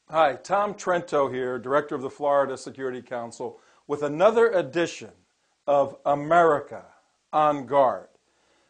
Hi, Tom Trento here, Director of the Florida Security Council, with another edition of America on Guard.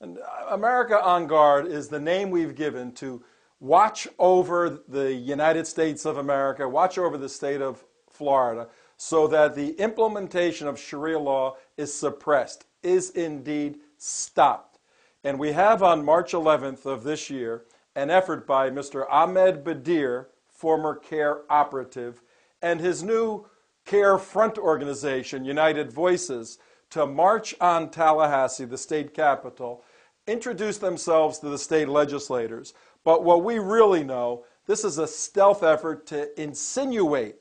And America on Guard is the name we've given to watch over the United States of America, watch over the state of Florida, so that the implementation of Sharia law is suppressed, is indeed stopped. And we have on March 11th of this year an effort by Mr. Ahmed Badir, former CARE operative, and his new CARE front organization, United Voices, to march on Tallahassee, the state capital, introduce themselves to the state legislators. But what we really know, this is a stealth effort to insinuate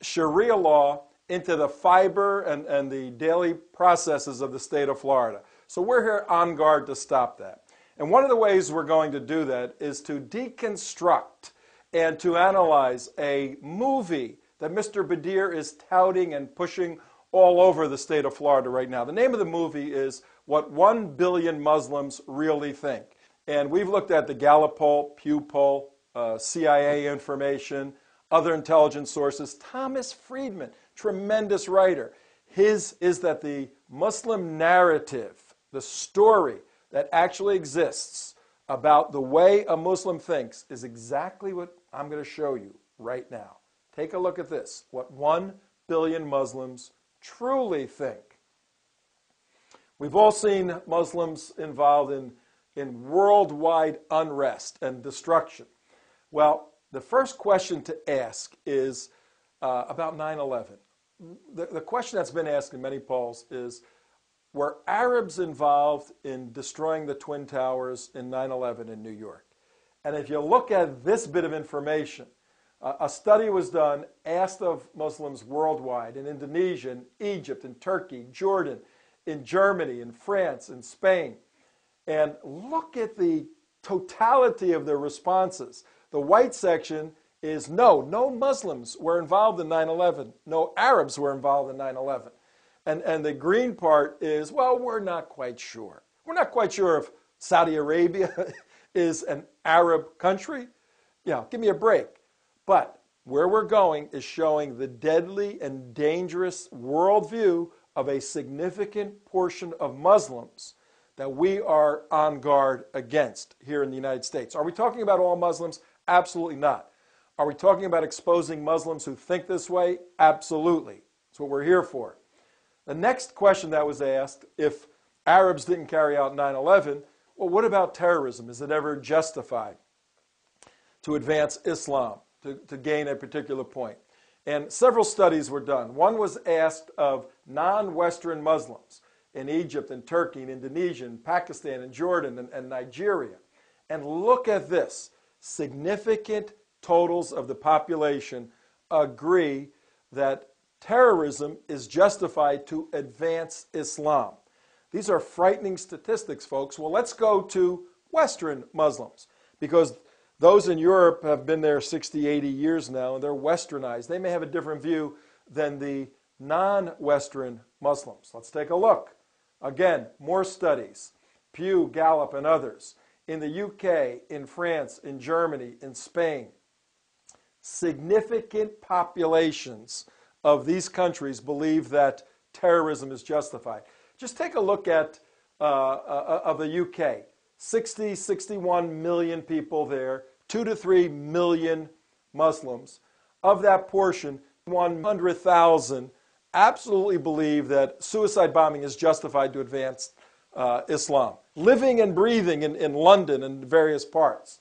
Sharia law into the fiber and the daily processes of the state of Florida. So we're here on guard to stop that. And one of the ways we're going to do that is to deconstruct and to analyze a movie that Mr. Badir is touting and pushing all over the state of Florida right now. The name of the movie is What 1 Billion Muslims Really Think. And we've looked at the Gallup poll, Pew poll, CIA information, other intelligence sources. Thomas Friedman, tremendous writer. His is that the Muslim narrative, the story that actually exists about the way a Muslim thinks, is exactly what I'm going to show you right now. Take a look at this, what 1 billion Muslims truly think. We've all seen Muslims involved in worldwide unrest and destruction. Well, the first question to ask is about 9/11. The question that's been asked in many polls is, were Arabs involved in destroying the Twin Towers in 9/11 in New York? And if you look at this bit of information, a study was done, asked of Muslims worldwide, in Indonesia, in Egypt, in Turkey, Jordan, in Germany, in France, in Spain. And look at the totality of their responses. The white section is no Muslims were involved in 9/11. No Arabs were involved in 9/11. And the green part is, well, we're not quite sure. We're not quite sure if Saudi Arabia is an Arab country. Yeah, give me a break. But where we're going is showing the deadly and dangerous worldview of a significant portion of Muslims that we are on guard against here in the United States. Are we talking about all Muslims? Absolutely not. Are we talking about exposing Muslims who think this way? Absolutely. That's what we're here for. The next question that was asked, if Arabs didn't carry out 9/11, well, what about terrorism? Is it ever justified to advance Islam, to gain a particular point? And several studies were done. One was asked of non-Western Muslims in Egypt and Turkey and Indonesia and Pakistan and Jordan and Nigeria. And look at this. Significant totals of the population agree that terrorism is justified to advance Islam. These are frightening statistics, folks. Well, let's go to Western Muslims, because those in Europe have been there 60, 80 years now, and they're westernized. They may have a different view than the non-Western Muslims. Let's take a look. Again, more studies, Pew, Gallup, and others. In the UK, in France, in Germany, in Spain, significant populations of these countries believe that terrorism is justified. Just take a look at of the UK. 60, 61 million people there, 2 to 3 million Muslims. Of that portion, 100,000 absolutely believe that suicide bombing is justified to advance Islam. Living and breathing in London and various parts.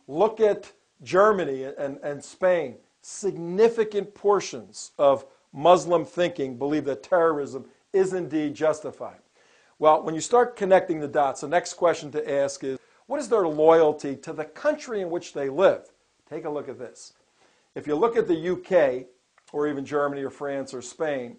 Look at Germany and Spain. Significant portions of Muslim thinking believe that terrorism is indeed justified. Well, when you start connecting the dots, the next question to ask is, what is their loyalty to the country in which they live? Take a look at this. If you look at the UK, or even Germany or France or Spain,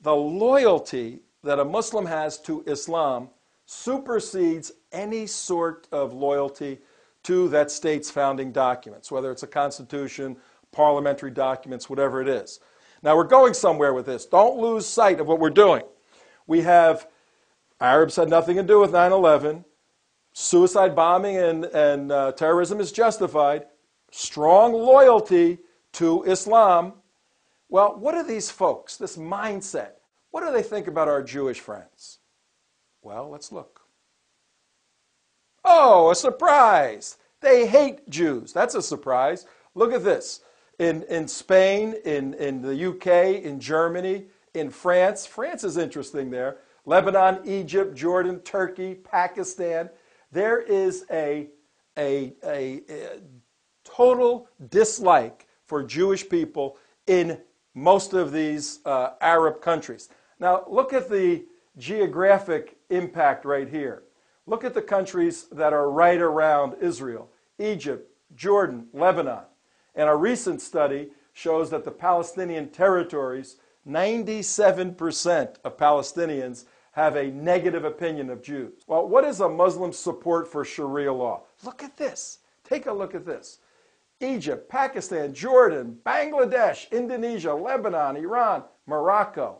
the loyalty that a Muslim has to Islam supersedes any sort of loyalty to that state's founding documents, whether it's a constitution, parliamentary documents, whatever it is. Now, we're going somewhere with this. Don't lose sight of what we're doing. We have Arabs had nothing to do with 9/11. Suicide bombing and terrorism is justified. strong loyalty to Islam. Well, what are these folks, this mindset, what do they think about our Jewish friends? Well, let's look. Oh, a surprise! They hate Jews. That's a surprise. Look at this. In Spain, in the UK, in Germany, in France. France is interesting there. Lebanon, Egypt, Jordan, Turkey, Pakistan. There is a total dislike for Jewish people in most of these Arab countries. Now, look at the geographic impact right here. Look at the countries that are right around Israel: Egypt, Jordan, Lebanon. And a recent study shows that the Palestinian territories, 97% of Palestinians have a negative opinion of Jews. Well, what is a Muslim's support for Sharia law? Look at this. Take a look at this. Egypt, Pakistan, Jordan, Bangladesh, Indonesia, Lebanon, Iran, Morocco.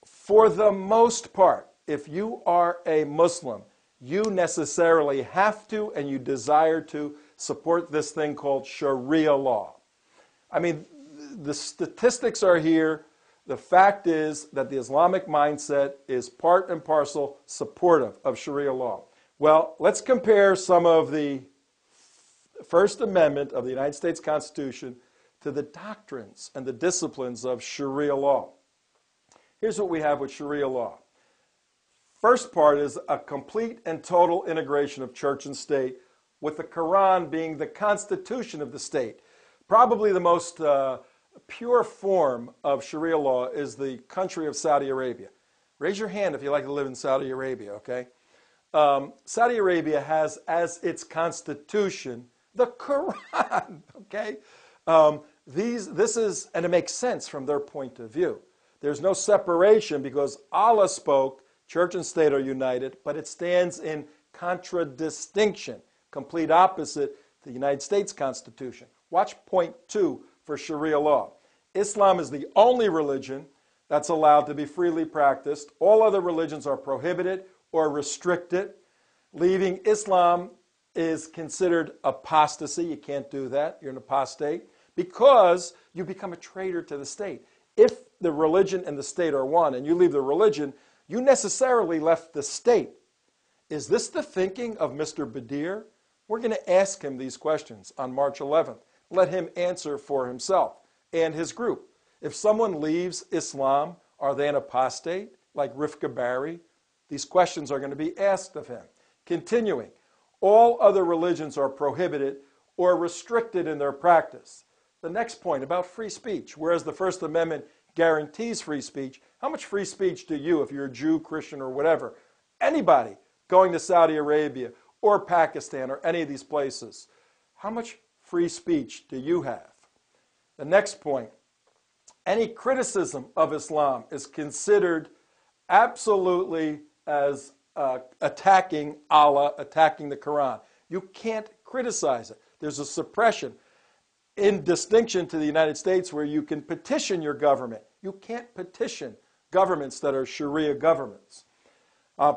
For the most part, if you are a Muslim, you necessarily have to and you desire to support this thing called Sharia law. I mean, the statistics are here. The fact is that the Islamic mindset is part and parcel supportive of Sharia law. Well, let's compare some of the First Amendment of the United States Constitution to the doctrines and the disciplines of Sharia law. Here's what we have with Sharia law. First part is a complete and total integration of church and state, with the Quran being the constitution of the state. Probably the most pure form of Sharia law is the country of Saudi Arabia. Raise your hand if you like to live in Saudi Arabia, okay? Saudi Arabia has as its constitution the Quran, okay? And it makes sense from their point of view. There's no separation because Allah spoke, church and state are united, but it stands in contradistinction, complete opposite to the United States Constitution. Watch point 2 for Sharia law. Islam is the only religion that's allowed to be freely practiced. All other religions are prohibited or restricted. Leaving Islam is considered apostasy. You can't do that. You're an apostate because you become a traitor to the state. If the religion and the state are one and you leave the religion, you necessarily left the state. Is this the thinking of Mr. Badir? We're going to ask him these questions on March 11th. Let him answer for himself and his group. If someone leaves Islam, are they an apostate like Rifka Bari? These questions are going to be asked of him. Continuing, all other religions are prohibited or restricted in their practice. The next point about free speech, whereas the First Amendment guarantees free speech, how much free speech do you, if you're a Jew, Christian, or whatever, anybody going to Saudi Arabia or Pakistan or any of these places, how much free speech do you have? The next point, any criticism of Islam is considered absolutely as attacking Allah, attacking the Quran. You can't criticize it. There's a suppression. In distinction to the United States where you can petition your government. You can't petition governments that are Sharia governments.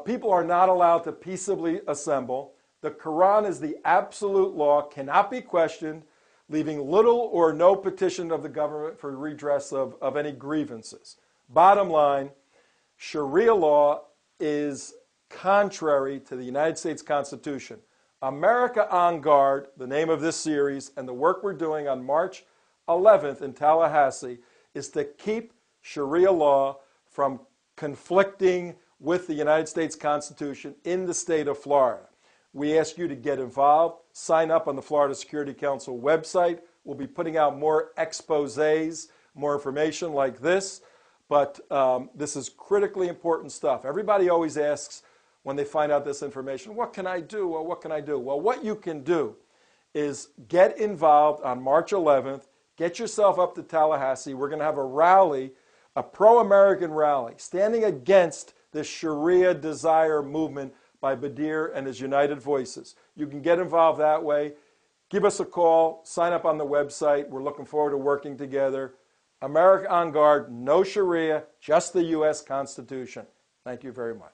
People are not allowed to peaceably assemble. The Quran is the absolute law, cannot be questioned, leaving little or no petition of the government for redress of any grievances. Bottom line, Sharia law is contrary to the United States Constitution. America on Guard, the name of this series, and the work we're doing on March 11th in Tallahassee is to keep Sharia law from conflicting with the United States Constitution in the state of Florida. We ask you to get involved. Sign up on the Florida Security Council website. We'll be putting out more exposés, more information like this, but this is critically important stuff. Everybody always asks, when they find out this information, what can I do? Well, what can I do? Well, what you can do is get involved on March 11th. Get yourself up to Tallahassee. We're going to have a rally, a pro-American rally, standing against this Sharia desire movement by Badir and his United Voices. You can get involved that way. Give us a call. Sign up on the website. We're looking forward to working together. America on Guard, no Sharia, just the U.S. Constitution. Thank you very much.